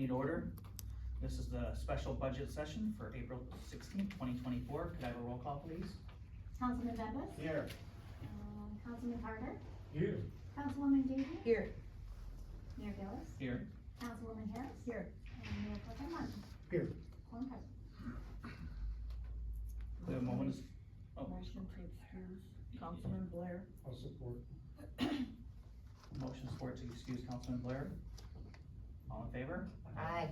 to order. This is the special budget session for April 16th, 2024. Could I have a roll call, please? Councilman Douglas? Here. Councilman Carter? Here. Councilwoman Davey? Here. Mayor Gillis? Here. Councilwoman Harris? Here. And Mayor Pro Tem Martin? Here. Quorum present. We have a moment. Motion to excuse Councilman Blair. I'll support. Motion support to excuse Councilman Blair. All in favor? Aye.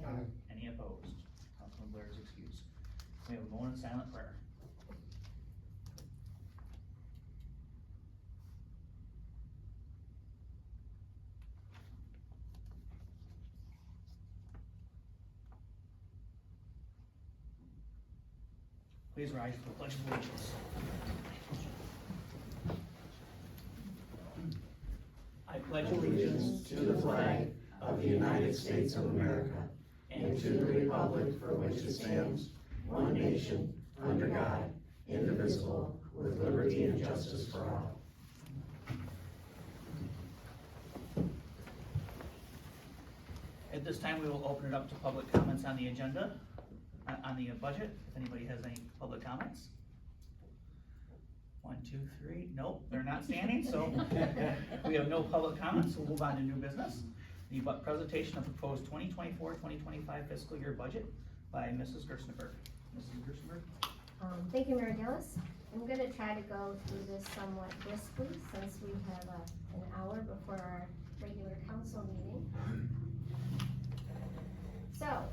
Any opposed? Councilman Blair is excused. We have a moment of silent prayer. Please rise for the pledge of allegiance. I pledge allegiance to the flag of the United States of America and to the republic for which it stands, one nation, under God, indivisible, with liberty and justice for all. At this time, we will open it up to public comments on the agenda, on the budget, if anybody has any public comments. 1, 2, 3, nope, they're not standing, so we have no public comments, so we'll move on to new business. The presentation of proposed 2024-2025 fiscal year budget by Mrs. Gerstenberg. Mrs. Gerstenberg? Thank you, Mayor Gillis. I'm gonna try to go through this somewhat briskly since we have an hour before our regular council meeting. So,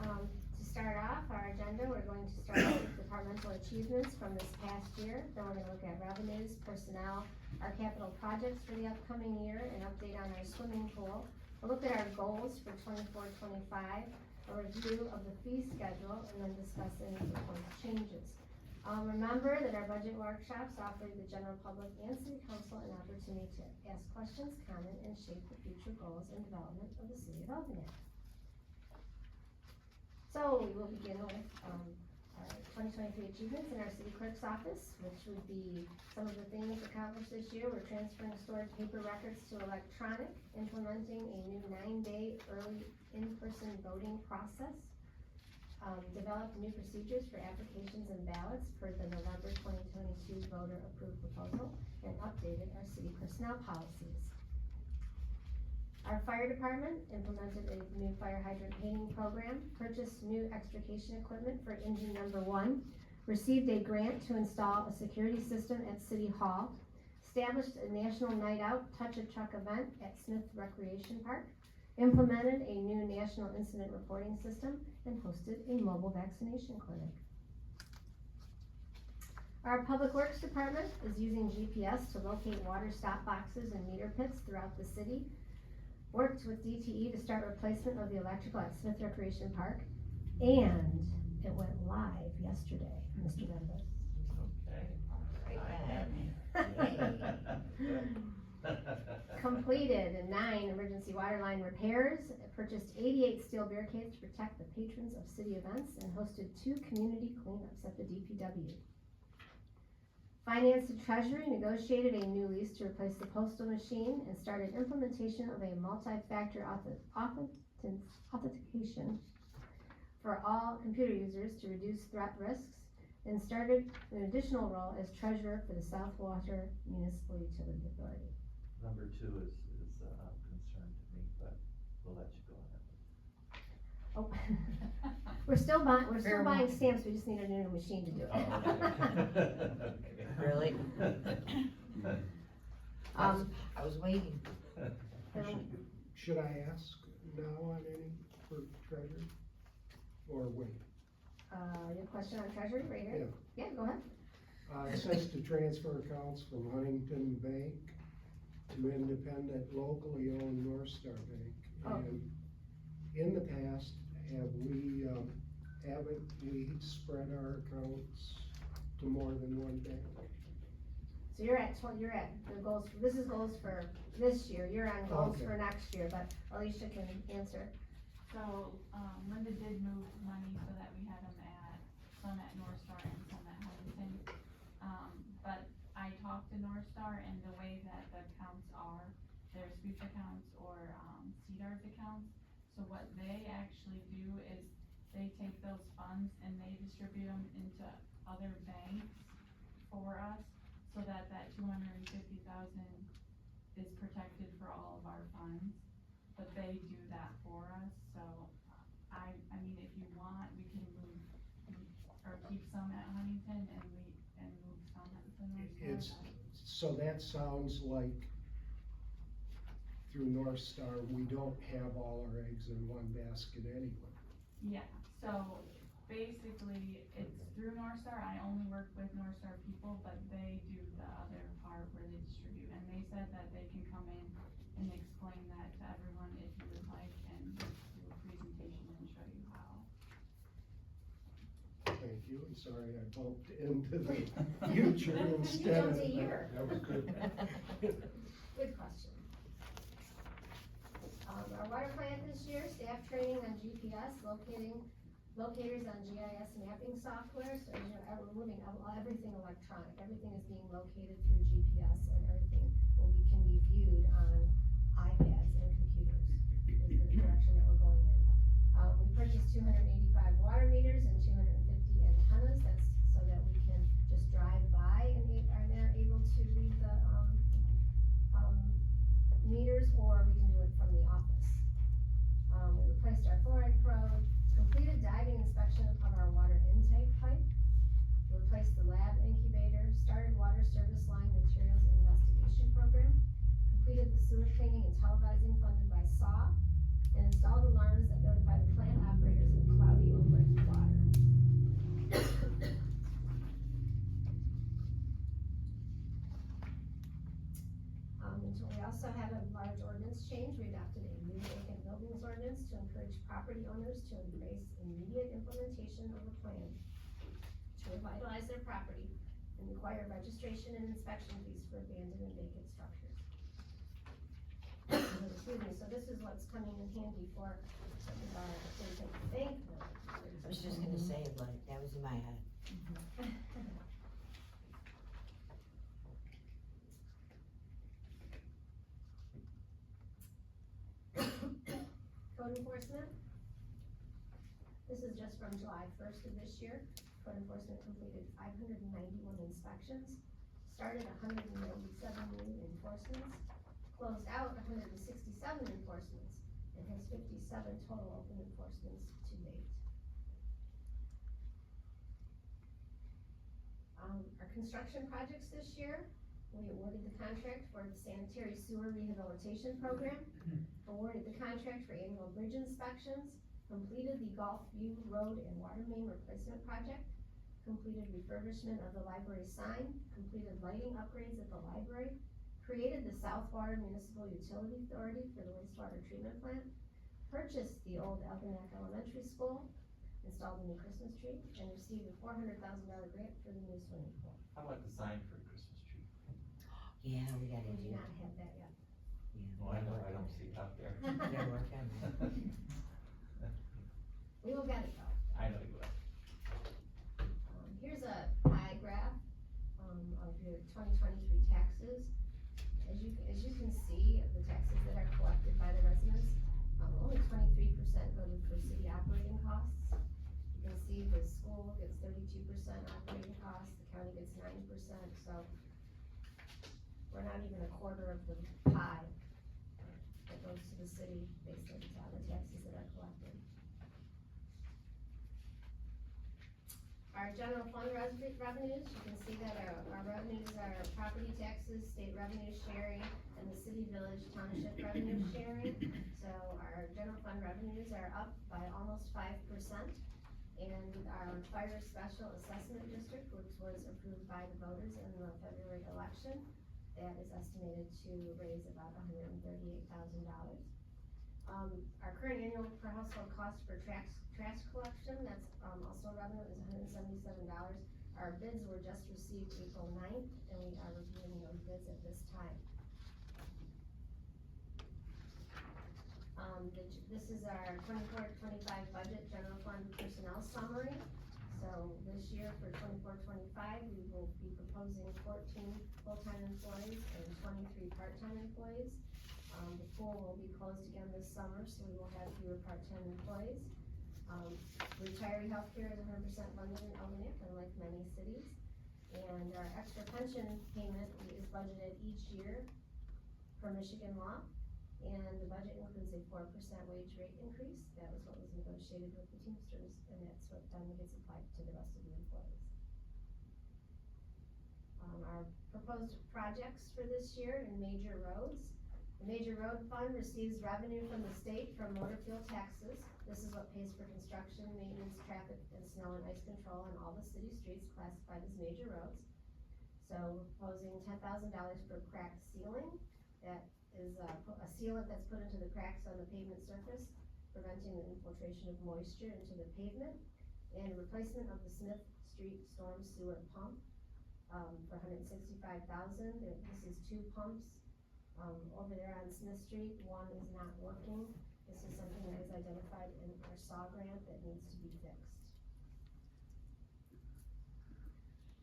to start off our agenda, we're going to start with departmental achievements from this past year. Then we're gonna look at revenues, personnel, our capital projects for the upcoming year, an update on our swimming pool. We'll look at our goals for 24-25, a review of the fee schedule, and then discuss any proposed changes. Remember that our budget workshops offer the general public and city council an opportunity to ask questions, comment, and shape the future goals and development of the city of Algonac. So we will begin with our 2023 achievements in our city clerk's office, which would be some of the things accomplished this year. We're transferring stored paper records to electronic, implementing a new 9-day early in-person voting process, developed new procedures for applications and ballots per the November 2022 voter approved proposal, and updated our city personnel policies. Our fire department implemented a new fire hydrant painting program, purchased new extrication equipment for engine number 1, received a grant to install a security system at City Hall, established a national night out touch a truck event at Smith Recreation Park, implemented a new national incident reporting system, and hosted a mobile vaccination clinic. Our Public Works Department is using GPS to locate water stop boxes and meter pits throughout the city, worked with DTE to start replacement of the electrical at Smith Recreation Park, and it went live yesterday, Mr. Members. Completed 9 emergency water line repairs, purchased 88 steel barricades to protect the patrons of city events, and hosted 2 community cleanups at the DPW. Finance and Treasury negotiated a new lease to replace the postal machine and started implementation of a multi-factor authentication for all computer users to reduce threat risks, and started an additional role as treasurer for the South Water Municipal Utility Authority. Number 2 is a concern to me, but we'll let you go on that. Oh, we're still buying stamps, we just need a new machine to do it. Really? I was waiting. Should I ask now on any for treasury? Or wait? Your question on treasury, right here? Yeah, go ahead. It says to transfer accounts from Huntington Bank to independent locally owned North Star Bank. Oh. And in the past, haven't we spread our accounts to more than one bank? So you're at the goals, this is goals for this year, you're on goals Okay. for next year, but Alicia can answer. So, Linda did move money so that we had them some at North Star and some at Huntington. But I talked to North Star, and the way that the accounts are, they're sweep accounts or CDARS accounts. So what they actually do is they take those funds and they distribute them into other banks for us, so that that 250,000 is protected for all of our funds. But they do that for us, so I mean, if you want, we can move, or keep some at Huntington and move some at the North It's, Star. so that sounds like through North Star, we don't have all our eggs in one basket anyway. Yeah, so basically, it's through North Star, I only work with North Star people, but they do the other part where they distribute, and they said that they can come in and explain that to everyone if you would like, and do a presentation and show you how. Thank you, I'm sorry I bumped into the future instead of. jumped a year. That was good. Good question. Our water plant this year, staff training on GPS, locators on GIS mapping software, so you know, we're moving everything electronic, everything is being located through GPS, and everything can be viewed on iPads and computers, is the direction that we're going in. We purchased 285 water meters and 250 antennas, that's so that we can just drive by and are there able to read the, meters, or we can do it from the office. We replaced our fluoride probe, completed diving inspection of our water intake pipe, replaced the lab incubator, started water service line materials investigation program, completed the sewer cleaning and televising funded by SAW, and installed alarms that notify the plant operators of cloudy or murky water. And we also had a large ordinance change. We adopted a new vacant buildings ordinance to encourage property owners to embrace immediate implementation of a plan to revitalize their property and require registration and inspection fees for abandoned and vacant structures. Excuse me, so this is what's coming in handy for some of our vacant bank buildings. I was just gonna say, like, that was in my head. Code enforcement. This is just from July 1st of this year. Code enforcement completed 591 inspections, started 197 new enforcements, closed out 167 enforcements, and has 57 total open enforcements to date. Our construction projects this year, we awarded the contract for the sanitary sewer rehabilitation program, awarded the contract for annual bridge inspections, completed the Gulf View Road and water main replacement project, completed refurbishment of the library sign, completed lighting upgrades at the library, created the South Water Municipal Utility Authority for the wastewater treatment plant, purchased the old Algonac Elementary School, installed a new Christmas tree, and received a $400,000 grant for the new swimming pool. How about the sign for Christmas tree? Yeah, we gotta We do do that. not have that yet. Yeah, Oh, I know, I don't see it out there. we gotta work on that. We will get it though. I know you will. Here's a pie graph, of your 2023 taxes. As you can see, the taxes that are collected by the residents, only 23% go for city operating costs. You can see the school gets 32% operating costs, the county gets 9%, so we're not even a quarter of the pie that goes to the city based on the taxes that are collected. Our general fund revenues, you can see that our revenues are property taxes, state revenue sharing, and the city, village, township revenue sharing. So our general fund revenues are up by almost 5%. And our fire special assessment district, which was approved by the voters in the February election, that is estimated to raise about $138,000. Our current annual per household cost for trash collection, that's also revenue, is $177. Our bids were just received April 9th, and we are reviewing those bids at this time. This is our 24-25 budget general fund personnel summary. So this year for 24-25, we will be proposing 14 full-time employees and 23 part-time employees. The pool will be closed again this summer, so we will have fewer part-time employees. Retiree healthcare is 100% funded in Algonac, unlike many cities. And our extra pension payment is budgeted each year per Michigan law. And the budget includes a 4% wage rate increase. That was what was negotiated with the Teamsters, and that's what then gets applied to the rest of the employees. Our proposed projects for this year in major roads. The Major Road Fund receives revenue from the state from motor fuel taxes. This is what pays for construction, maintenance, traffic, and snow and ice control on all the city streets classified as major roads. So we're proposing $10,000 per cracked ceiling. That is a sealant that's put into the cracks on the pavement surface, preventing the infiltration of moisture into the pavement. And replacement of the Smith Street storm sewer pump for $165,000. This is 2 pumps. Over there on Smith Street, one is not working. This is something that is identified in our SAW grant that needs to be fixed.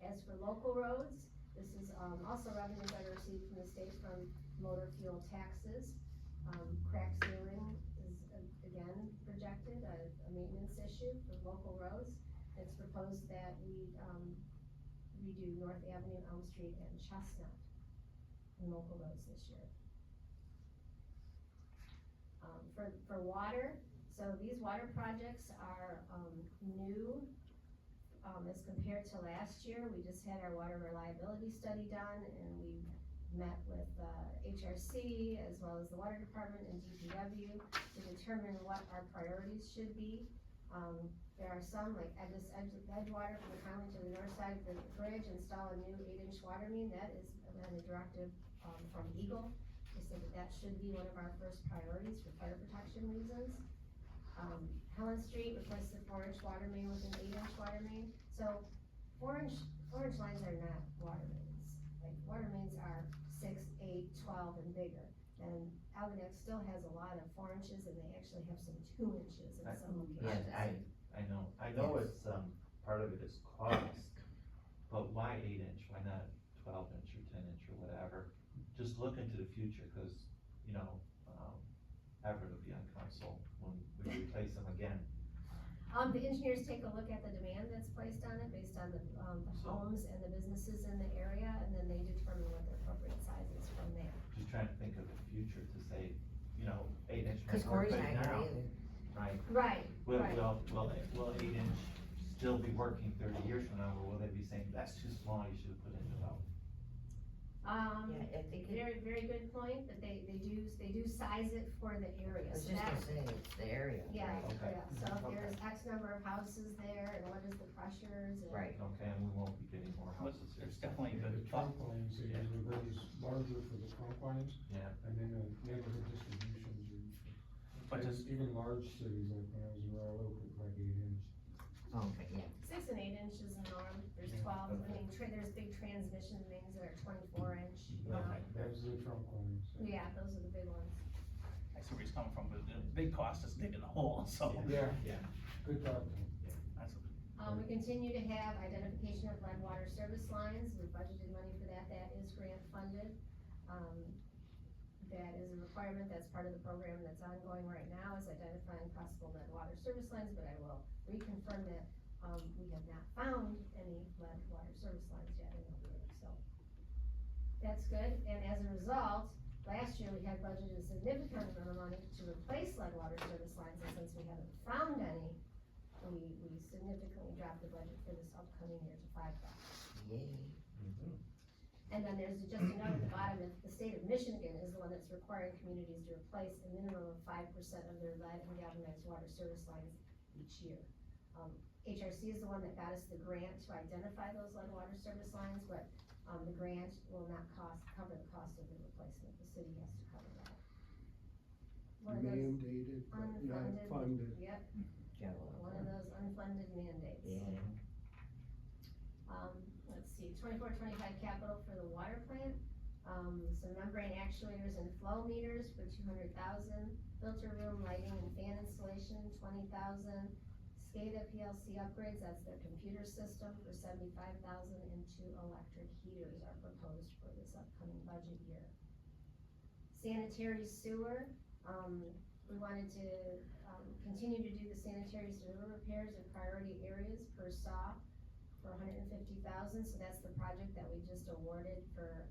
As for local roads, this is also revenues that are received from the state from motor fuel taxes. Crack ceiling is again projected, a maintenance issue for local roads. It's proposed that we redo North Avenue, Elm Street, and Chestnut in local roads this year. For water, so these water projects are new as compared to last year. We just had our water reliability study done, and we met with HRC as well as the water department and DPW to determine what our priorities should be. There are some, like Edgewater from the county to the north side of the bridge, install a new 8-inch water main. That is a directive from Eagle. They said that should be one of our first priorities for fire protection reasons. Helen Street, replace the 4-inch water main with an 8-inch water main. So 4-inch lines are not water mains. Like, water mains are 6, 8, 12 and bigger. And Algonac still has a lot of 4 inches, and they actually have some 2 inches in some locations. I know it's, part of it is cost, but why 8-inch, why not 12-inch or 10-inch or whatever? Just look into the future, cause, you know, Everett will be on council when we replace them again. The engineers take a look at the demand that's placed on it based on the homes and the businesses in the area, and then they determine what the appropriate size is from there. Just trying to think of the future to say, you know, 8-inch Cause might work Corey's right not now, here either. right? Right, Will, right. will 8-inch still be working 30 years from now, or will they be saying, that's too small, you should have put in the belt? Yeah, I think Very, very good point, but they do size it for the area. I was So just that- gonna say, it's the area. Yeah, right? Okay. yeah, so if Okay. there's X number of houses there, and what is the pressures, and. Right. Okay, and we won't be getting more houses here. There's definitely a The good trunk lines, they usually raise larger for the trunk lines, Yeah, and then the neighborhood distributions are. But does- Even large cities, like when I was in Royal Oak, it's like 8-inch. Okay, yeah. 6 and 8 inches in norm, there's Yeah. 12, I mean, there's big transmission mains that are 24 inch. Okay. That's the trunk lines. Yeah, those are the big ones. I see where he's coming from, but the big cost is digging the hole, so. Yeah. yeah. Good thought, though. That's, We continue to have identification of lead water service lines, we budgeted money for that, that is grant funded. That is a requirement, that's part of the program that's ongoing right now, is identifying possible lead water service lines, but I will reconfirm that, we have not found any lead water service lines yet in Algonac, so. That's good, and as a result, last year we had budgeted a significant amount of money to replace lead water service lines, and since we haven't found any, we significantly dropped the budget for this upcoming year to $5,000. Yay. And then there's just a note at the bottom, that the state of Michigan is the one that's requiring communities to replace a minimum of 5% of their lead and galvanized water service lines each year. HRC is the one that got us the grant to identify those lead water service lines, but, the grant will not cover the cost of the replacement, the city has to cover that. One of those Mandated, but not unfunded, funded. yep, Jello. one of those unfunded mandates. Yeah. Let's see, 24-25 capital for the water plant, some membrane actuators and flow meters for 200,000, filter room lighting and fan installation, 20,000, SCADA PLC upgrades, that's their computer system, for 75,000, and 2 electric heaters are proposed for this upcoming budget year. Sanitary sewer, we wanted to, continue to do the sanitary sewer repairs in priority areas per SAW for $150,000, so that's the project that we just awarded for,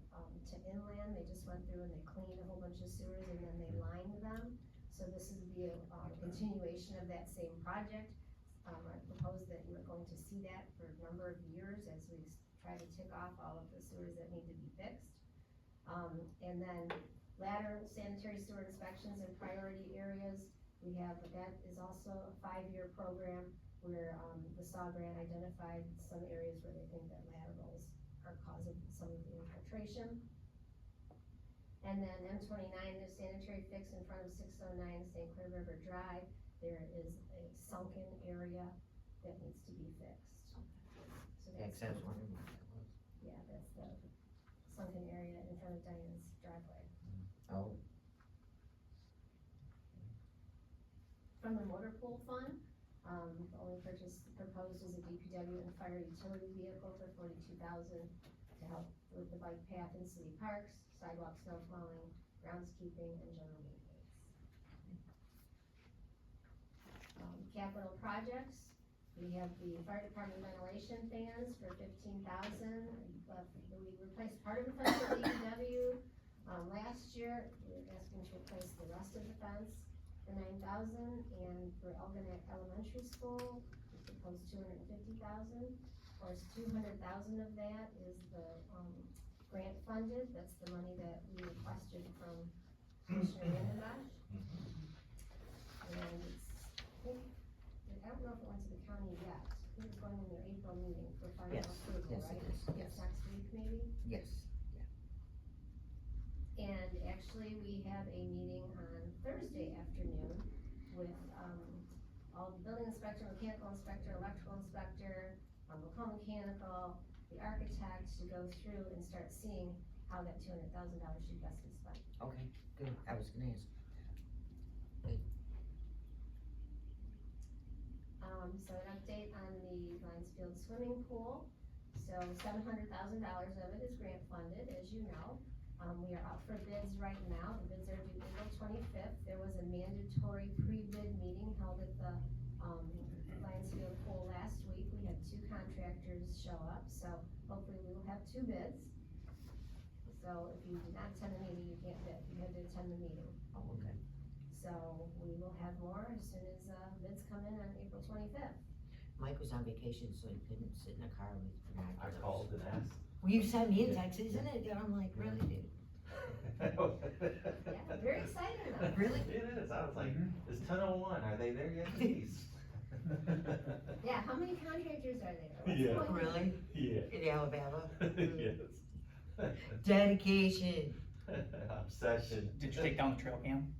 to Inland. They just went through and they cleaned a whole bunch of sewers and then they lined them. So this is the, continuation of that same project. I propose that you are going to see that for a number of years as we try to tick off all of the sewers that need to be fixed. And then ladder sanitary sewer inspections in priority areas. We have, that is also a 5-year program where, the SAW grant identified some areas where they think that laterals are causing some of the infiltration. And then M29, the sanitary fix in front of 609 St. Clair River Drive, there is a sunken area that needs to be fixed. So Makes sense, wondering what that was. yeah, that's the sunken area in front of Diane's driveway. Oh, From the motor pool fund, the only purchase proposed is a DPW and fire utility vehicle for $42,000 to help with the bike path in city parks, sidewalk snow plowing, groundskeeping, and general maintenance. Capital projects, we have the fire department ventilation fans for $15,000. We replaced part of the fence at DPW, last year. We're asking to replace the rest of the fence for $9,000, and for Elginak Elementary School, we proposed $250,000. Of course, $200,000 of that is the, grant funded, that's the money that we requested from Commissioner Vandenbosch. And it's, I don't know if it went to the county yet, I think it's going in their April meeting for final Yes, approval, yes, right? it is, yes. It's next week maybe? yes, And actually, we have a meeting on Thursday afternoon with, all the building inspector, mechanical inspector, electrical inspector, Macomb Mechanical, the architect, to go through and start seeing how that $200,000 should best be spent. okay, good, I was gonna ask. So an update on the Lionsfield swimming pool. So $700,000 of it is grant funded, as you know. We are out for bids right now. The bids are due April 25th. There was a mandatory pre-bid meeting held at the, Lionsfield pool last week. We had 2 contractors show up, so hopefully we will have 2 bids. So if you did not attend the meeting, you can't bid. You had to attend the meeting. Oh, okay. So we will have more as soon as, bids come in on April 25th. Mike was on vacation, so he couldn't sit in a car with I binoculars. called and asked. Well, you sent me a text, isn't it? And I'm like, really, dude? Yeah, very exciting though. Really? It is, I was like, it's 10:01, are they there yet, please? Yeah, how many contractors are there? What's Yeah. going on? Really? Yeah. In Alabama? Yes. Dedication. Obsession. Did you take down the trail cam?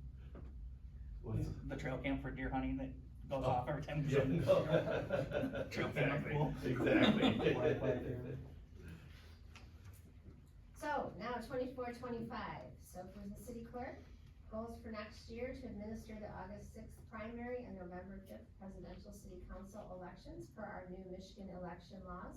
What's- The trail cam for deer hunting that goes off every time you Yeah, shoot? no. Trail cam in the pool. Exactly. So now 24-25. So for the city clerk, goals for next year to administer the August 6th primary and November 5th presidential city council elections per our new Michigan election laws.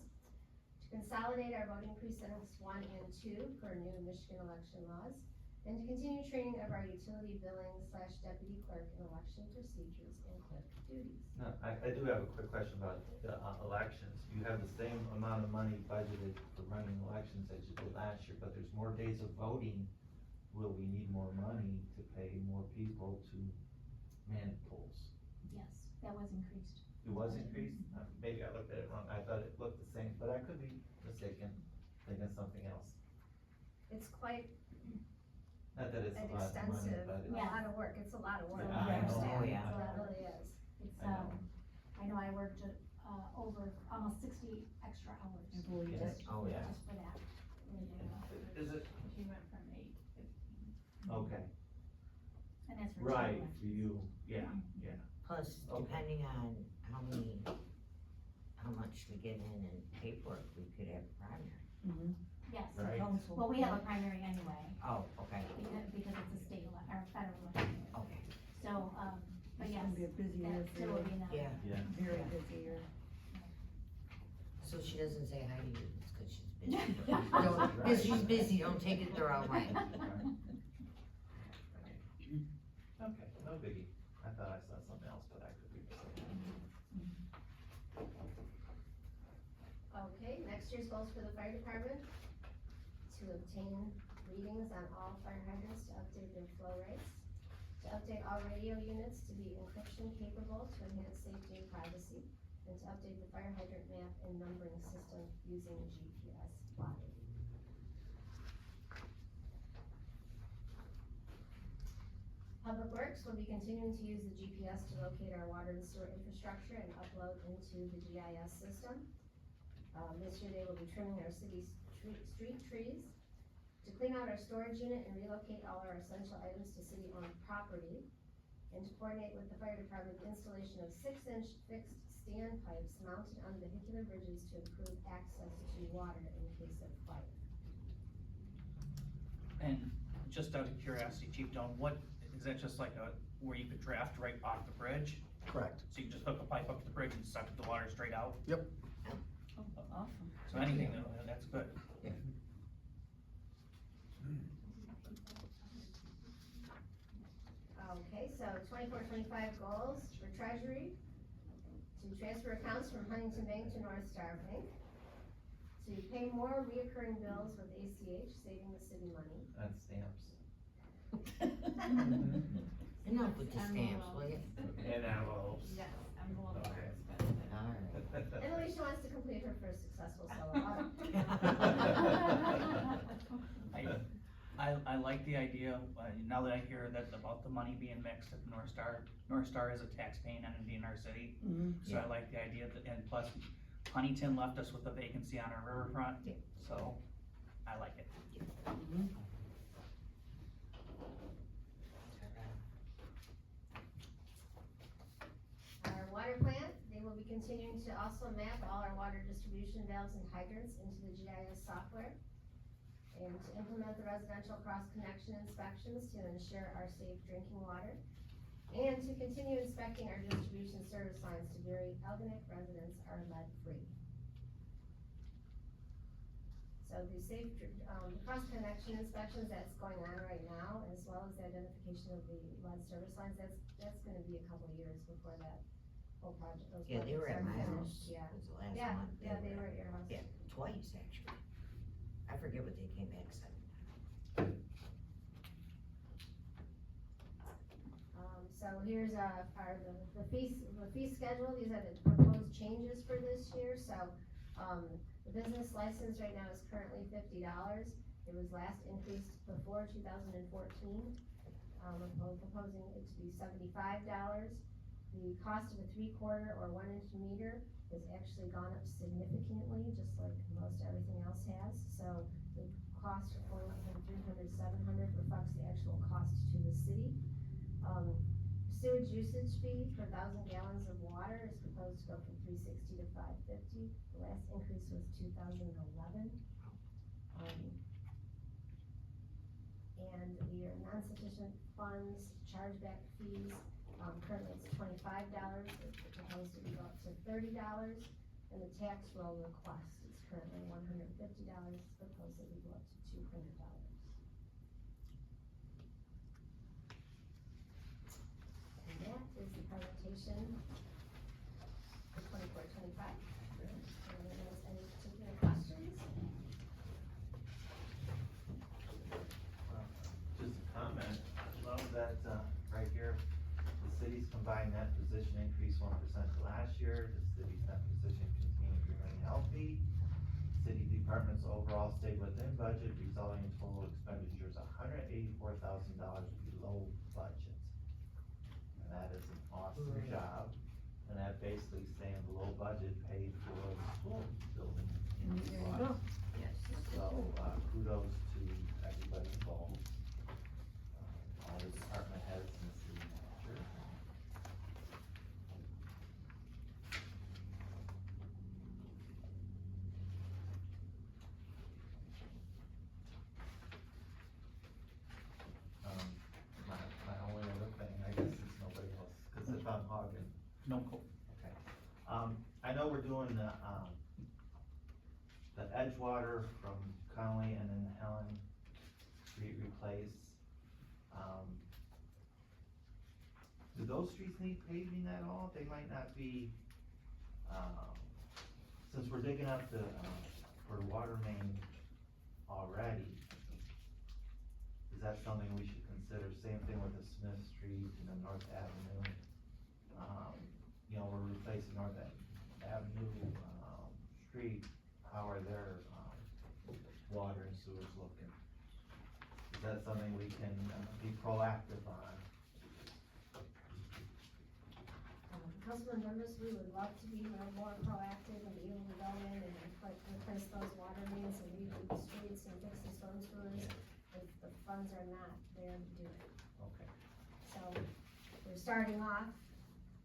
To consolidate our voting precincts 1 and 2 per new Michigan election laws. And to continue training of our utility billing / deputy clerk and election procedures and clerk duties. No, I do have a quick question about the elections. You have the same amount of money budgeted for running elections as you did last year, but there's more days of voting. Will we need more money to pay more people to man polls? Yes, that was increased. It was increased? Maybe I looked at it wrong. I thought it looked the same, but I could be mistaken, thinking something else. It's quite Not that it's an a lot of money, extensive, but a it's. Yeah. lot of work. It's a lot of work. Yeah, I I know. understand. Oh, yeah. It really is. It's, I know. I know I worked, over almost 60 extra hours. I believe Yes. it. Oh, yeah. Just for that. Is it, She went from 8 to 15. okay, And that's for two right, elections. for you, yeah, yeah. Plus, Okay. depending on how much we get in paperwork, we could have a primary. Yes, Right. Council. well, we have a primary anyway, Oh, okay, because it's a state or federal election. okay, So, but It's yes, gonna be a busy year that for still you. would be enough. yeah. Yeah. Very busy year. So she doesn't say hi to you, it's cause she's busy. Don't, cause she's busy, don't take it the wrong way. no biggie. I thought I saw something else, but I could be mistaken. Okay, next year's goals for the fire department, to obtain readings on all fire hydrants to update their flow rates, to update all radio units to be encryption capable to enhance safety and privacy, and to update the fire hydrant map and numbering system using GPS plotting. Public Works will be continuing to use the GPS to locate our water and sewer infrastructure and upload into the GIS system. This year they will be trimming our city's street trees, to clean out our storage unit and relocate all our essential items to city-owned property, and to coordinate with the fire department the installation of 6-inch fixed standpipes mounted on vehicular bridges to improve access to water in case of fire. And just out of curiosity, Chief Doan, what, is that just like where you could draft right off the bridge? Correct. So you can just hook a pipe up to the bridge and suck the water straight out? Yep. Oh, awesome. So anything, that's good. Okay, so 24-25 goals for treasury, to transfer accounts from Huntington Bank to North Star Bank, to pay more reoccurring bills with ACH, saving the city money. And stamps. Enough with the stamps, will you? And envelopes. Yes, envelopes are Okay. expensive. Alright. And Alicia wants to complete her first successful solo audit. I like the idea, now that I hear that about the money being mixed at North Star is a tax-paying entity in our city. So I like the idea that, and plus Huntington left us with a vacancy on our riverfront, so I like it. Our water plant, they will be continuing to also map all our water distribution valves and hydrants into the GIS software, and to implement the residential cross-connection inspections to ensure our safe drinking water, and to continue inspecting our distribution service lines to verify Algonac residents are lead-free. So the safe, cross-connection inspections that's going on right now, as well as the identification of the lead service lines, that's gonna be a couple of years before that whole project, those Yeah, they were at projects my are house, finished. Yeah, was the last yeah, month. yeah, they were at your house. Yeah, twice, actually. I forget what they came back said. So here's, the fee schedule, these are the proposed changes for this year, so, the business license right now is currently $50. It was last increased before 2014. We're proposing it to be $75. The cost of a 3/4 or 1-inch meter has actually gone up significantly, just like most everything else has, so the cost of going from 300 to 700 reflects the actual cost to the city. Sewage usage fee per 1,000 gallons of water is proposed to go from $3.60 to $5.50. The last increase was 2011. And your non-sufficient funds chargeback fees, currently it's $25, it's proposed to go up to $30. And the tax roll request is currently $150, it's proposed to go up to $200. And that is the presentation for 24-25. Anyone has any particular questions? Just a comment, I love that, right here, the city's combined net position increased 1% to last year, the city's net position continued to remain healthy. City departments overall stayed within budget, resulting in total expenditures $184,000 below budget. And that is an awesome job, and that basically staying below budget paid for the school building. There you go. Yes. So, kudos to everybody involved, all the department heads and the city manager. My only other thing, I guess it's nobody else, cause if I'm hogging. No, cool. Okay. I know we're doing the Edgewater from Conley and then Helen Street replace. do those streets need paving at all? They might not be, since we're digging up for water main already, is that something we should consider? Same thing with the Smith Street and the North Avenue. You know, we're replacing North Avenue, street, how are their, water and sewers looking? Is that something we can be proactive on? Councilman Burgess, we would love to be more proactive and be able to go in and replace those water mains and redo the streets and fix the storm sewers. If the funds are not there to do it. Okay. So, we're starting off,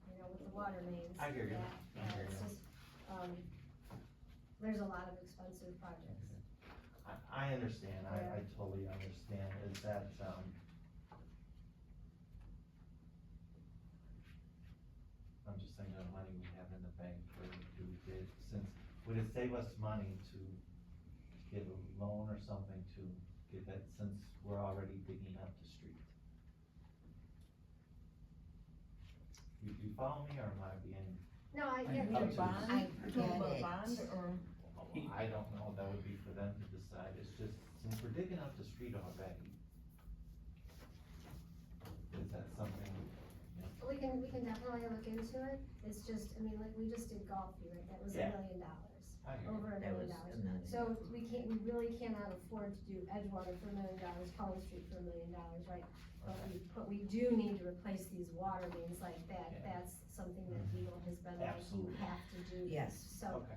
you know, with the water mains. I hear you. Yeah, I hear it's you. just, there's a lot of expensive projects. I understand, I totally understand, is that, I'm just thinking of money we have in the bank for, do we get, since, would it save us money to give a loan or something to get that, since we're already digging up the street? You follow me, or am I being, No, I I get need a it. bond? I You're talking about get it. bond or? I don't know, that would be for them to decide, it's just, since we're digging up the street already, is that something, We can definitely look into it, it's just, I mean, like, we just did Golfview, right, that was $1 Yeah. million, I hear you. over $1 That million. was $1 million. So we really cannot afford to do Edgewater for $1 million, Collins Street for $1 million, right? But we do need to replace these water mains like that, Yeah. that's something that Eagle has been like, you Absolutely. have to do. Yes. So, Okay,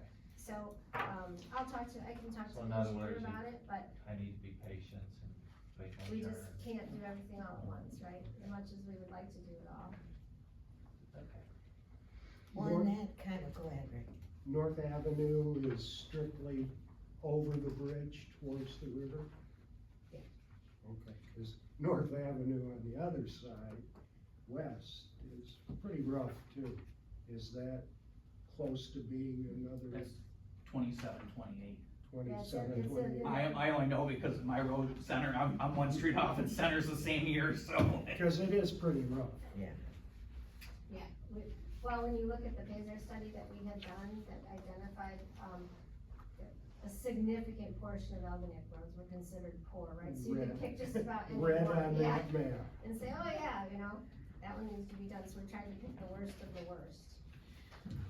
I can talk to So the in other engineer words, you- about it, but I need to be patient and wait my we turn. just can't do everything all at once, right? As much as we would like to do it all. Okay. Well, and that kind of, go ahead, Rick. North Avenue is strictly over the bridge towards the river? Yeah. Okay, cause North Avenue on the other side, west, is pretty rough too. Is that close to being another That's 27, 28. 27, it's in- 28? I only know because my road center, I'm one street off and center's the same year, so. Cause it is pretty rough. Well, when you look at the Pazer study that we had done, that identified, a significant portion of Algonac roads were considered poor, right? So you can Red. pick just about any Red one, on yeah, that map. and say, oh yeah, you know, that one needs to be done, so we're trying to pick the worst of the worst.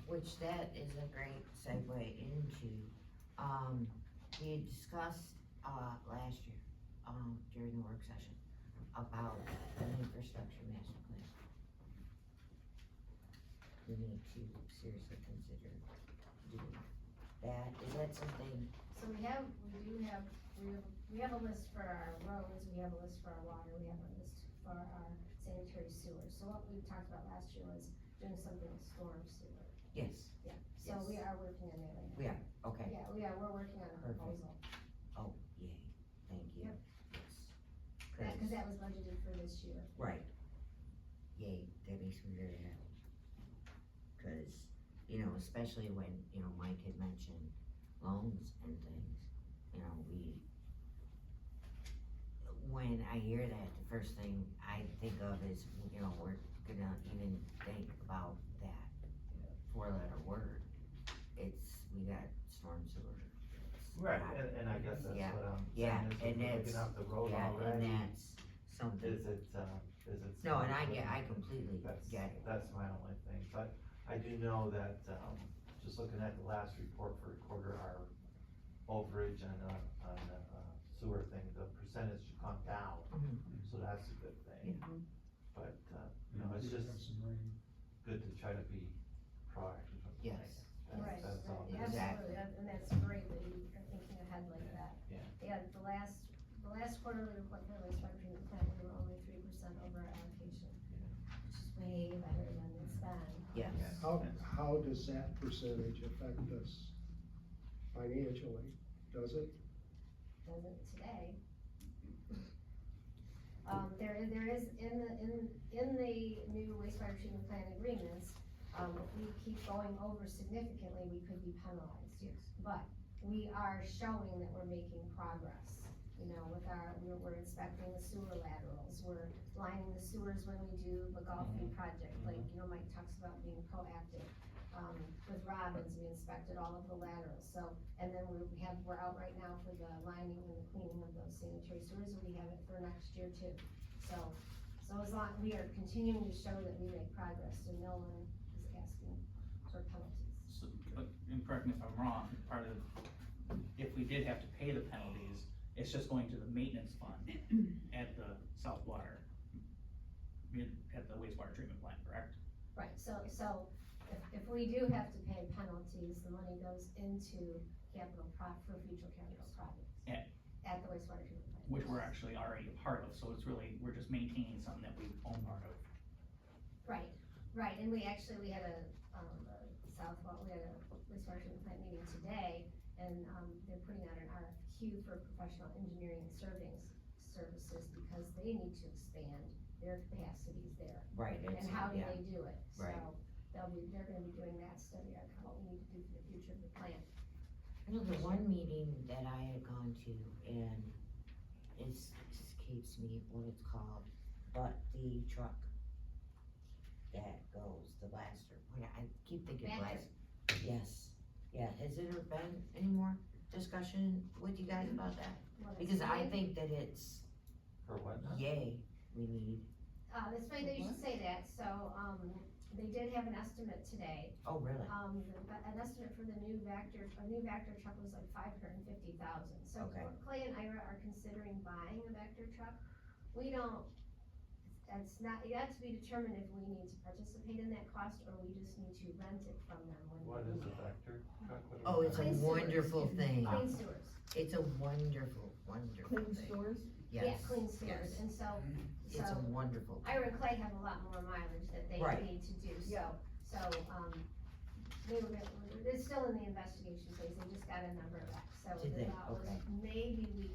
Which that is a great segue into, we had discussed, last year, during the work session, about an infrastructure master plan. We need to seriously consider doing that. Is that something, So we have a list for our roads, we have a list for our water, we have a list for our sanitary sewer. So what we talked about last year was doing something with storm sewer. yes, Yeah, so Yes. we are working on that right now. we are, okay. Yeah, we're working on a Perfect. proposal. Oh, yay, thank you. Yep. Yes. Cause that was budgeted for this year. Right. Yay, that makes me very happy. Cause, you know, especially when, you know, Mike had mentioned loans and things, you know, when I hear that, the first thing I think of is, you know, we're gonna even think about that 4-letter word. We got storm sewer. It's Right, not- and I guess that's Yeah. what I'm Yeah, saying, is and we're that's, picking up the road yeah, and already, that's something, is it? no, and I completely That's, get it. that's my only thing, but I do know that, just looking at the last report for recorder, our overage on the sewer thing, the percentage come down, Mhm. so that's a good thing. But, you know, it's just good to try to be proactive. and Yes. plan. Right, That's all. right, Exactly. absolutely, and that's great that you are thinking ahead like that. Yeah. Yeah, the last quarterly report for the wastewater treatment plant, we were only 3% over our allocation, which is way better than it's been. Yes. How does that percentage affect us financially? Does it? Doesn't today. There is, in the new wastewater treatment plant agreements, if we keep going over significantly, we could be penalized. Yes. But we are showing that we're making progress. you know, with we're inspecting the sewer laterals, we're lining the sewers when we do the Gulf View project, like, you know, Mike talks about being proactive. With Robbins, we inspected all of the laterals, so, and then we're out right now for the lining and the cleaning of those sanitary sewers, and we have it for next year too. So as long, we are continuing to show that we make progress, and no one is asking for penalties. So, and correct me if I'm wrong, part of, if we did have to pay the penalties, it's just going to the maintenance fund at the South Water, at the wastewater treatment plant, correct? Right, so if we do have to pay penalties, the money goes into for future capital projects. Yeah. At the wastewater treatment plant. Which we're actually already a part of, so it's really, we're just maintaining something that we own part of. Right, and we had a we had a wastewater treatment plant meeting today, and, they're putting out an RFQ for professional engineering services, because they need to expand their capacities there. Right, And how do yeah, they do it? Right. So, they're gonna be doing that study on what we need to do for the future of the plant. I know the one meeting that I had gone to, and it escapes me what it's called, but the truck that goes, the blaster, I keep thinking Vector. blaster. Yes, yeah, has there been any more discussion with you guys about that? Well, it's Because I fine. think that it's, For what now? yay, we need, It's funny that you should say that, so, they did have an estimate today. oh, really? An estimate for the new Vector truck was like $550,000. So Okay. Clay and Ira are considering buying a Vector truck. We don't, that's to be determined if we need to participate in that cost, or we just need to rent it from them when What we is need a it. vector truck? What Oh, is it's that? a Clean sewers. wonderful thing. Clean sewers. It's a wonderful, wonderful Clean thing. stores? Yeah, Yes, clean sewers, yes. and so, It's a wonderful thing. Ira and Clay have a lot more mileage that they Right. need to do, Yeah. so, it's still in the investigation phase, they just got a number of X, so Did the they? thought was, Okay. maybe we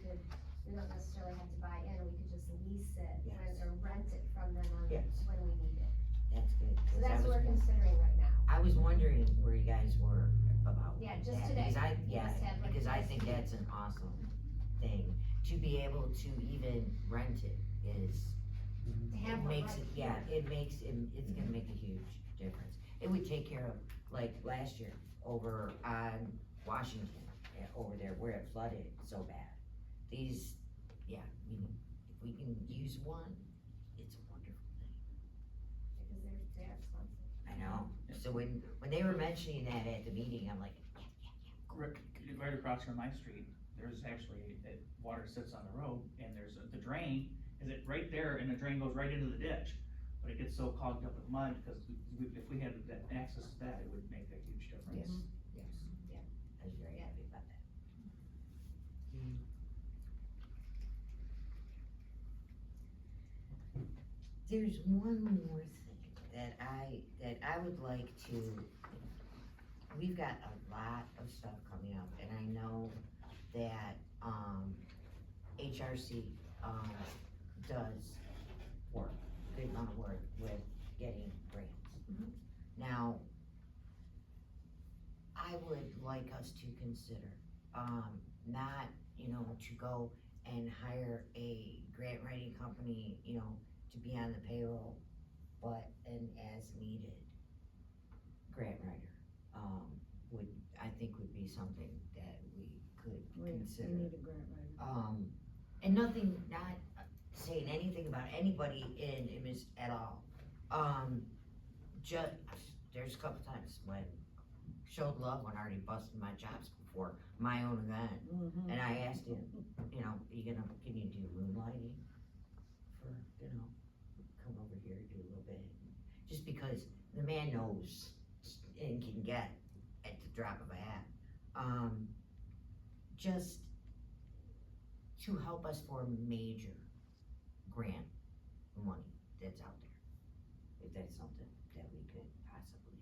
don't necessarily have to buy in, we could just lease it, Yes. or rent it from them Yes. when we need it. That's good. 'cause So I that's what was- we're considering right now. I was wondering where you guys were about Yeah, that, just today. because I, We just had, like, because I this think week. that's an awesome thing, to be able to even rent it is, To have it one makes right it, yeah, here. it's gonna make a huge difference. It would take care of, like, last year, over on Washington, over there where it flooded so bad. These, yeah, if we can use one, it's a wonderful thing. Because they're expensive. I know, so when they were mentioning that at the meeting, I'm like, Right across from my street, there's actually, water sits on the road, and there's the drain, right there, and the drain goes right into the ditch. But it gets so clogged up with mud, because if we had that access to that, it would make a huge difference. yes, yes. Yeah. I was very happy about that. There's one more thing that I would like to, we've got a lot of stuff coming up, and I know that, HRC, does work, good amount of work with getting grants. Mhm. Now, I would like us to consider, not, to go and hire a grant writing company, to be on the payroll, but an as needed grant writer, I think would be something that we could We consider. need a grant writer. And nothing, not saying anything about anybody in this at all. There's a couple times when showed love when I already busted my chops before my own event. Mhm. And I asked him, can you do moonlighting for, come over here, do a little bit? Just because the man knows and can get at the drop of a hat. Just to help us for a major grant money that's out there. If that's something that we could possibly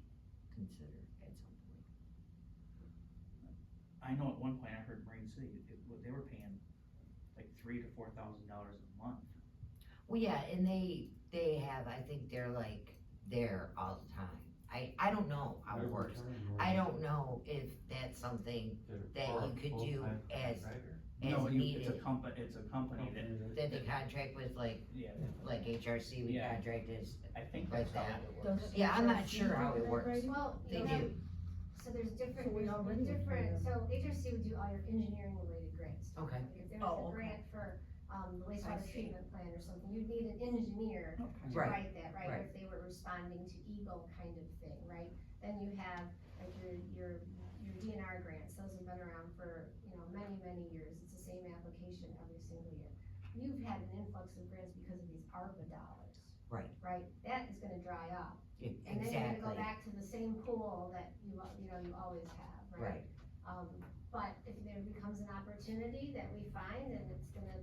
consider at some point. I know at one point I heard Marine City, they were paying like $3,000 to $4,000 a month. Well, yeah, and they have, I think they're like there all the time. I don't know how it works. I don't know if that's something They're that for you a could do full-time as- writer? as No, it's a needed, company that, that they contract with, like yeah, HRC, we Yeah. contract is, I think Like that's how that. it Does works. yeah, I'm not HRC sure how do it that works. grading? Well, They you know, do, so there's different, So we already there's would pay different, them. so HRC would do all your engineering related grants. Okay. Like if there Oh, was a okay. grant for, the I wastewater see. treatment plant or something, you'd need an engineer to Right, write that, right? Or right. if they were responding to Eagle kind of thing, right? Then you have, like, your DNR grants, those have been around for, many, many years, it's the same application every single year. You've had an influx of grants because of these ARPA dollars. Right. Right, that is gonna dry up, Yeah, and then you're gonna go exactly, back to the same pool that you always have, right? right, But if there becomes an opportunity that we find and it's gonna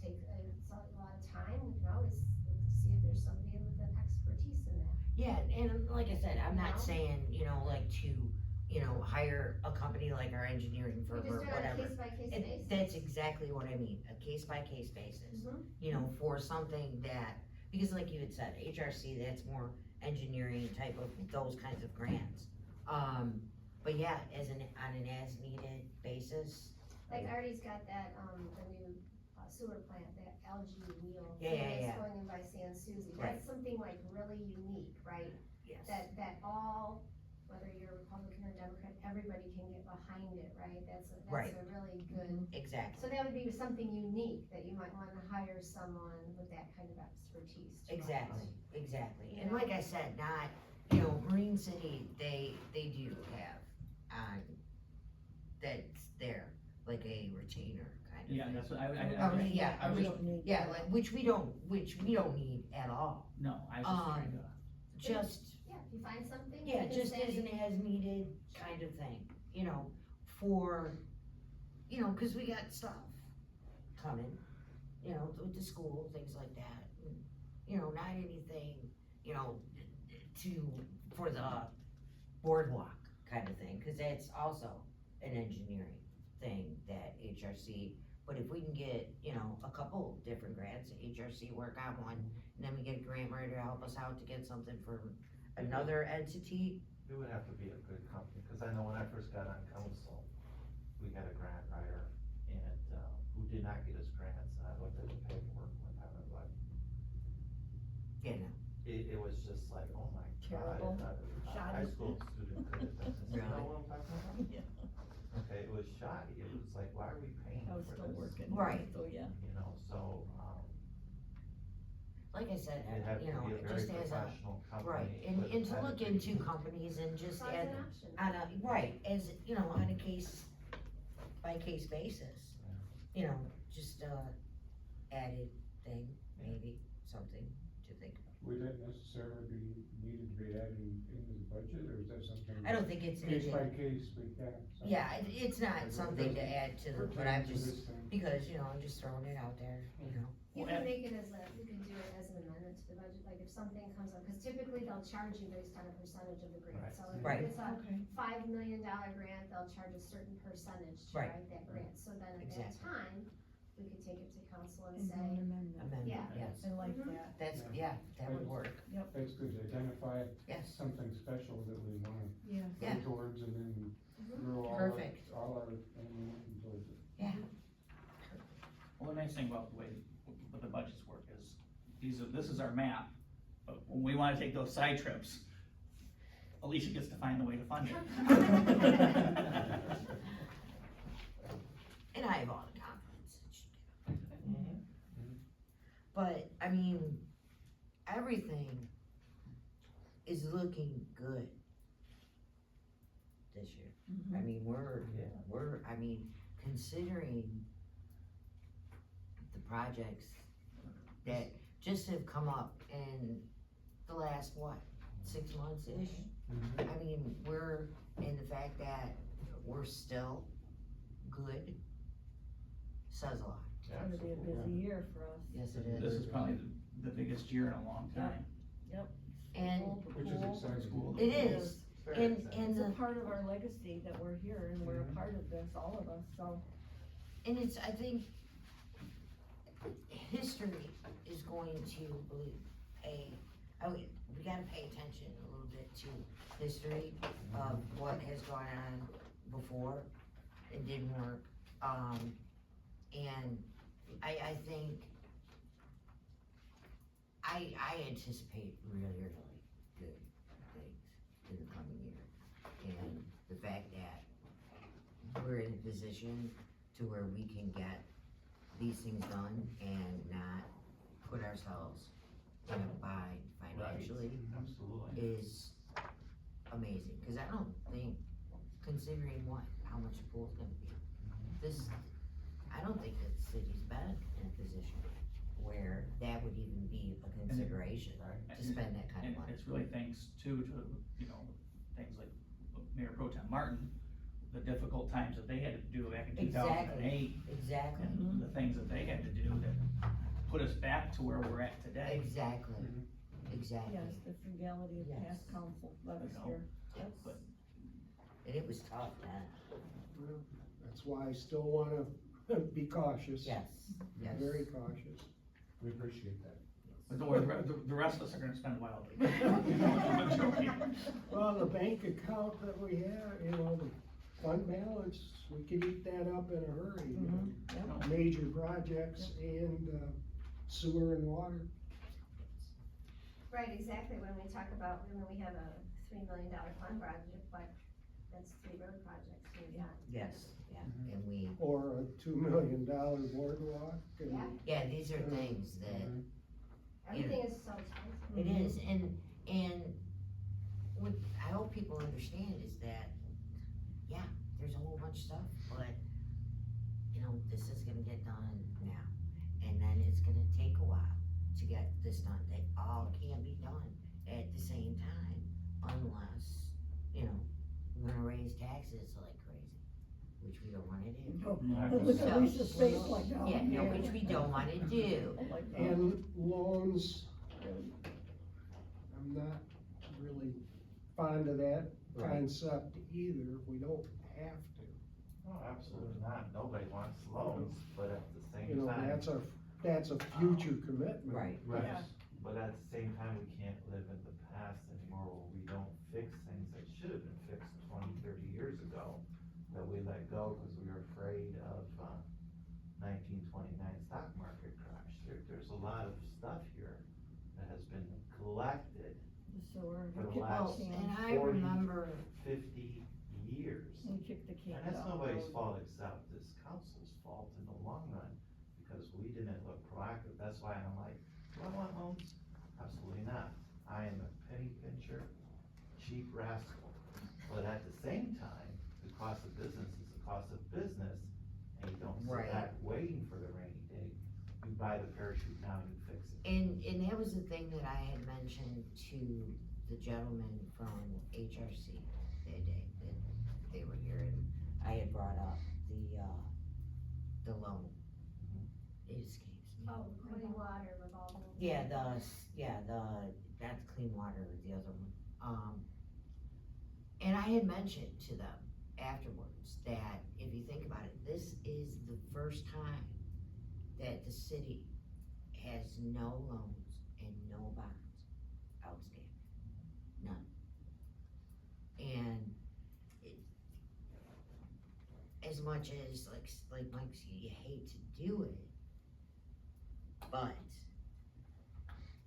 take a lot of time, we can always look to see if there's somebody with an expertise in that. yeah, and like I said, I'm No. not saying, like to, hire a company like our engineering We firm just or do it on a whatever. case by case It- basis. That's exactly what I mean, a case by case basis, Mhm. for something that, because like you had said, HRC, that's more engineering type of, those kinds of grants. But yeah, on an as needed basis, Like Artie's got that, the new sewer plant, that algae wheel. Yeah, thing yeah, that's yeah. going in by San Suzy, Right. that's something like really unique, right? yes, That all, whether you're Republican or Democrat, everybody can get behind it, right? That's Right. a really good, exactly, so that would be something unique, that you might wanna hire someone with that kind of expertise. to run. exactly, You and know? like I said, not, Marine City, they do have on, that's there, like a retainer kind of Yeah, thing. that's what I Oh, was, yeah, I was, We don't need Yeah, that. like, which we don't need at all, no, I was just trying to, just, Yeah, if you find something. you yeah, can just say- as an as needed kind of thing, for, cause we got stuff coming, with the school, things like that, and, not anything, for the boardwalk kind of thing, cause that's also an engineering thing that HRC, but if we can get, a couple different grants, HRC work on one, and then we get a grant writer to help us out to get something from another entity, It would have to be a good company, cause I know when I first got on council, we had a grant writer and, who did not get his grants, and I looked at the paperwork one time, and like, it was just like, oh my god, Terrible. a high Shoddy. school student could have done this, you know Really? what I'm talking about? Yeah. Okay, it was shoddy, it was like, why are we paying I for was this? still working. Right. So, yeah. So, like I said, it had to be a very just as a, professional company. right, and with to look pedigree. into companies and just So it's add, an option. on a, right, as, on a case by case basis. Just a added thing, maybe, something to think about. Would that necessarily be needed to be added into the budget, or is that something? I don't think it's Case needed, by case, we can. yeah, it's not something to add to the, but I'm just, Pertain to this thing. because, I'm just throwing it out there, You can make it you can do it as an amendment to the budget, like if something comes up, cause typically they'll charge you based on a percentage of the grant. Right. So if Right. it's a Okay. $5 million grant, they'll charge a certain percentage to Right. write that grant. So then at that Exactly. time, we could take it to council and And do an say, amendment. amendment, Yeah. yes, I like Mhm. that. that's, yeah, that would work, That's good to identify yes, something special that we wanna Yeah. Yeah. go towards, and then Mhm. throw Perfect. all our ammunition towards it. yeah, well, the nice thing about the way, what the budgets work is, this is our map, but when we wanna take those side trips, Alicia gets to find the way to fund it. and I have all the confidence that she Mhm. But, I mean, everything is looking good this year. I Mhm. mean, Yeah. considering the projects that just have come up in the last, 6 months-ish? I mean, and the fact that we're still good says a lot. It's gonna be a busy year for us. Yes, it This is. is probably the biggest year in a long time. And Which is exciting. School. it is, Very and, exciting. and It's a the, part of our legacy that we're here and we're a part of this, all of us, so. and it's, I think, history is going to we gotta pay attention a little bit to history of what has gone on before and didn't work. And I think, I anticipate really, really good things in the coming year. And the fact that we're in a position to where we can get these things done and not put ourselves in a bind financially Absolutely. is amazing, cause I don't think, considering how much the pool's gonna be, I don't think that the city's been in a position where that would even be a consideration Right. to spend that kind And of money. it's really thanks to, things like Mayor Pro Tem Martin, the difficult times that they had to do back in two thousand and eight, Exactly, and the things that they had to do that put us back to where we're at today. exactly, exactly. Yes, the frugality of Yes. past council let us You know, here. Yes. but- And it was tough then, Well, that's why I still wanna be cautious. yes, yes. Very cautious. We appreciate that. But don't worry, the rest of us are gonna spend wildly. I'm joking. Well, the bank account that we have, the fund balance, we could eat that up in a hurry. Yep. Major projects and sewer and water. Right, exactly, when we talk about, we have a $3 million fund project, but that's 3 road projects, Yes, yeah, and we, Or a $2 million boardwalk and. Yeah. yeah, these are things that, Everything is so tight. it is, and what I hope people understand is that, yeah, there's a whole bunch of stuff, but, this is gonna get done now. And then it's gonna take a while to get this done, they all can't be done at the same time, unless, we're gonna raise taxes like crazy, which we don't wanna do. Look at So- Lisa's face like, oh, Yeah, no, man. which we don't wanna do. Oh, my God. And loans, I'm not really fond of that Right. concept either, we don't have to. No, absolutely not. Nobody wants loans, but at the same time. That's a future commitment. Right. Right, Yeah. but at the same time, we can't live in the past anymore where we don't fix things that should have been fixed 20, 30 years ago, that we let go because we were afraid of, 1929 stock market crash. There's a lot of stuff here that has been collected The sewer, For the we kicked last- the And cans, I 40. remember, 50 years. we kicked the And cans that's down the nobody's road. fault except this council's fault in the long run, because we didn't look proactive. That's why I'm like, do I want loans? Absolutely not. I am a penny pincher, cheap rascal. But at the same time, the cost of business is the cost of business, and you don't Right. sit back waiting for the rainy day. You buy the parachute now, you fix it. and that was the thing that I had mentioned to the gentleman from HRC that day, that they were here, and I had brought up the loan. It escapes me. Oh, clean water revolving. Yeah, not the clean water, the other one. And I had mentioned to them afterwards that if you think about it, this is the first time that the city has no loans and no bonds outstanding, none. And as much as, like Mike said, you hate to do it, but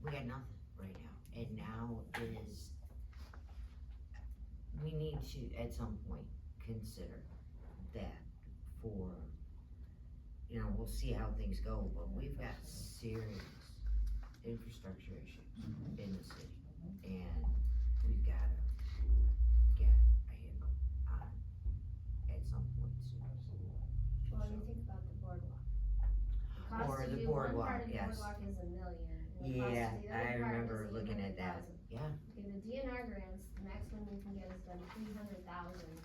we got nothing right now, and now is, we need to, at some point, consider that for, we'll see how things go, but we've got serious infrastructure issues in the city, and we've gotta get a handle on at some point soon. Absolutely. Well, you think about the boardwalk. The Or cost to the do one boardwalk, part of the yes. boardwalk is $1 million. and the cost Yeah, to the I other part remember is looking at that, 800,000. yeah, Okay, the DNR grants, the maximum we can get is done 300,000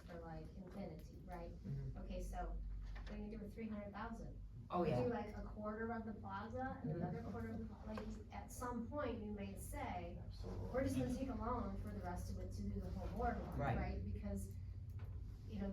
for like infinity, right? Mhm. Okay, so what do you do with 300,000? oh yeah, Do like a quarter of the plaza and another quarter of the, like, at some point, you may say, Absolutely. we're just gonna take a loan for the rest of it to do the whole boardwalk, Right. right? Because,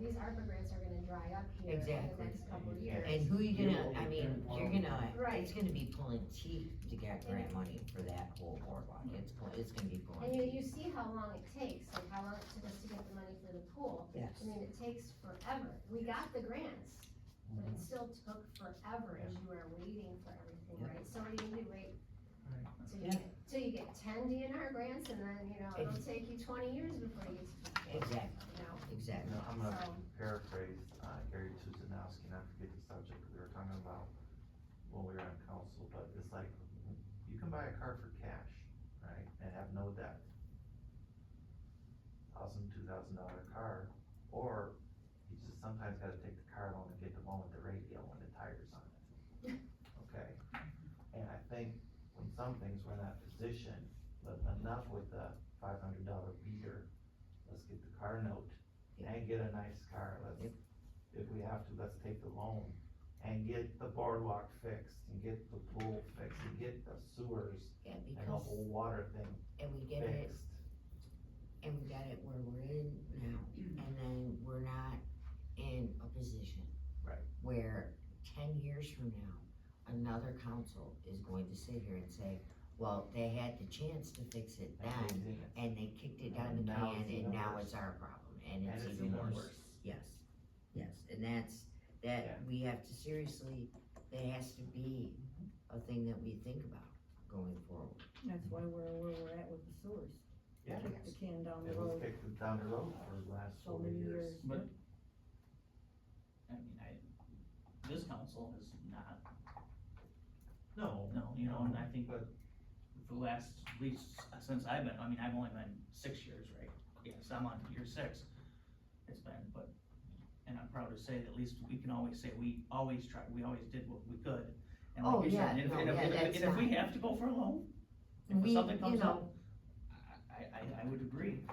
these ARPA grants are gonna dry up here in the Exactly. next couple of years. and who you gonna, I mean, you're gonna, Right. it's gonna be pulling teeth to get grant money for that whole boardwalk, it's gonna be pulling And teeth. you see how long it takes, like how long it took us to get the money for the pool. Yes. I mean, it takes forever. We got the grants, but it still took forever as you were waiting for everything, right? So you could wait till you get 10 DNR grants, and then, you know, it'll take you 20 years before you get to the Exactly. you know? Exactly. I'm gonna So, paraphrase, Gary Tuzinowski, not forget the subject we were talking about when we were on council, but it's like, you can buy a car for cash, right, and have no debt. $1,000, $2,000 car, or you just sometimes gotta take the car home and get the one with the radio and the tires on it. Okay, and I think when some things we're in that position, but enough with the $500 beater, let's get the car note and get a nice car, let's, Yep. if we have to, let's take the loan and get the boardwalk fixed, and get the pool fixed, and get the sewers Yeah, and the because, whole water thing and we get it, fixed. and we got it where we're in now, and then we're not in a position. Right. Where 10 years from now, another council is going to sit here and say, well, they had the chance to fix it And then, they didn't. and they kicked it down the And now can, it's and even now worse. it's our problem, and And it's even worse. Yes, yes, and that's, Yeah. that, we have to seriously, that has to be a thing that we think about going forward. That's why we're where we're at with the sewers. Yeah, Kick the can down the it was road kicked down the road for the last so 4 many years. years. But, I mean, this council is not, No. no, you know, and I think But, for the last, at least since I've been, I mean, I've only been 6 years, right? Yes, I'm on year 6, it's been, but, and I'm proud to say that at least we can always say, we always tried, we always did what we could. And like Oh, you said, yeah, and if- no, and if- yeah, and if- that's and if we not- have to go for a loan, if We, something you comes know, up, I would agree.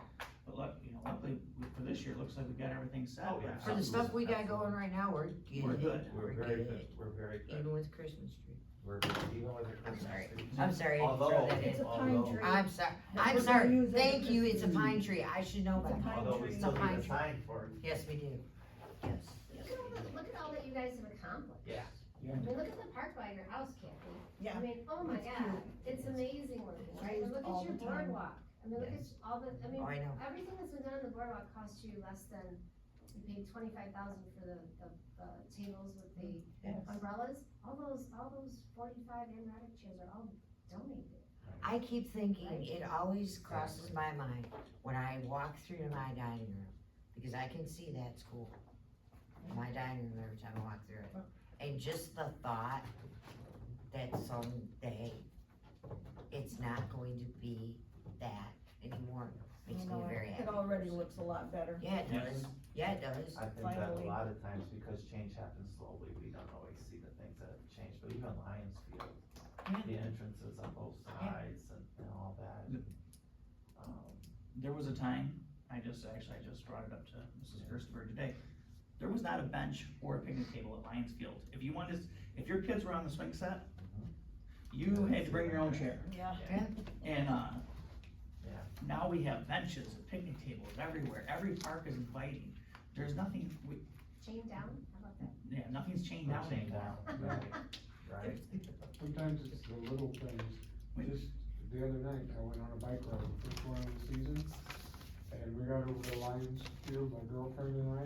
But look, you know, luckily, for this year, it looks like we got everything set. Oh, yeah. for the stuff we got going right now, we're good. We're good. we're very good, we're very good, Even with Christmas tree. we're good, even with the I'm Christmas sorry. tree. I'm sorry, I didn't throw Although, that in. It's a pine although, tree. I'm sorry, That's I'm what sorry, they use as a thank you, it's a Christmas pine tree, I should know It's a that. pine although we tree. still It's a need pine a tree. sign for it, Yes, we do, yes. look at all that you guys have accomplished. yeah. I mean, look at the park by your house, Kathy. Yeah. I mean, oh my It's God, cute. it's amazing looking, right? And used look all at your the time. boardwalk. I mean, look at all the, I mean, Oh, I know. everything that's been done on the boardwalk cost you less than, you paid 25,000 for the tables with the Yes. umbrellas. All those 45 animatic chairs are all donated. I keep thinking, it always crosses my mind when I walk through my dining room, because I can see that school, my dining room every time I walk through it. And just the thought that someday it's not going to be that anymore makes You me know, very it happy. already looks a lot better. Yeah, it does, yeah, it does. I think that a Finally. lot of times, because change happens slowly, we don't always see the things that have changed, but even Lions Field, Yeah. the entrances on both sides and all that. There was a time, I just brought it up to Mrs. Gerstenberg today. There was not a bench or a picnic table at Lions Field. If you wanted, if your kids were on the swing set, you had to bring your own chair. Yeah. Yeah. And, Yeah. now we have benches and picnic tables everywhere. Every park is inviting. There's nothing, Chain down, how about that? yeah, nothing's chained We're down chained anymore. down, right, Sometimes it's the little things. Just the other night, I went on a bike ride, the first one of the season, and we got over to Lions Field, my girlfriend and I,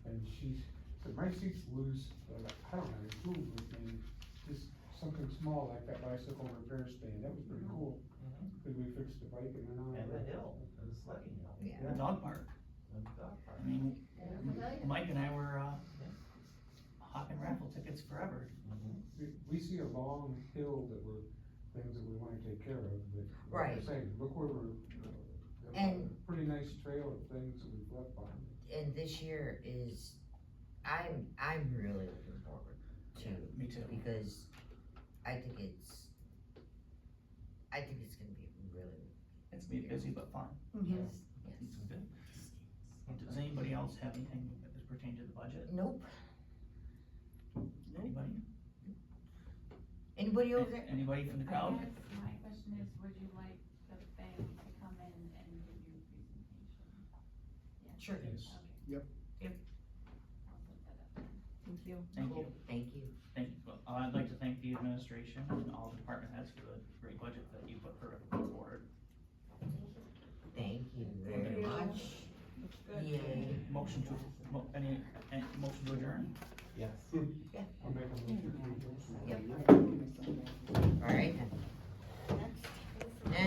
and she said, my seat's loose, but I don't have a tool with me, just something small like that bicycle repair stand, that was pretty cool. Cause we fixed the bike and then on. and the hill, and the sledding hill, Yeah. The dog park. and the dog park. I mean, And a pavilion. Mike and I were, hawking raffle tickets forever. We see a long hill that we're, things that we wanna take care of, but like Right. I say, look where we're, And- a pretty nice trail of things that we've left behind. And this year is, I'm really looking forward to, Me too. because I think it's gonna be really, It's gonna be busy but fun. yes, It's yes. good. Does anybody else have anything that pertains to the budget? Nope, Anybody? anybody over there? Anybody from the I crowd? guess my question is, would you like the bank to come in and give you a presentation? Yeah. Sure. Yes. Okay. Yep. Yep. I'll set that up then. Thank you. Thank you. Thank you. Thank you. Well, I'd like to thank the administration and all the department heads for the great budget that you put forward. Thank you very Thank you. much. Looks good. Yay. Motion to, any motion to adjourn? Yes.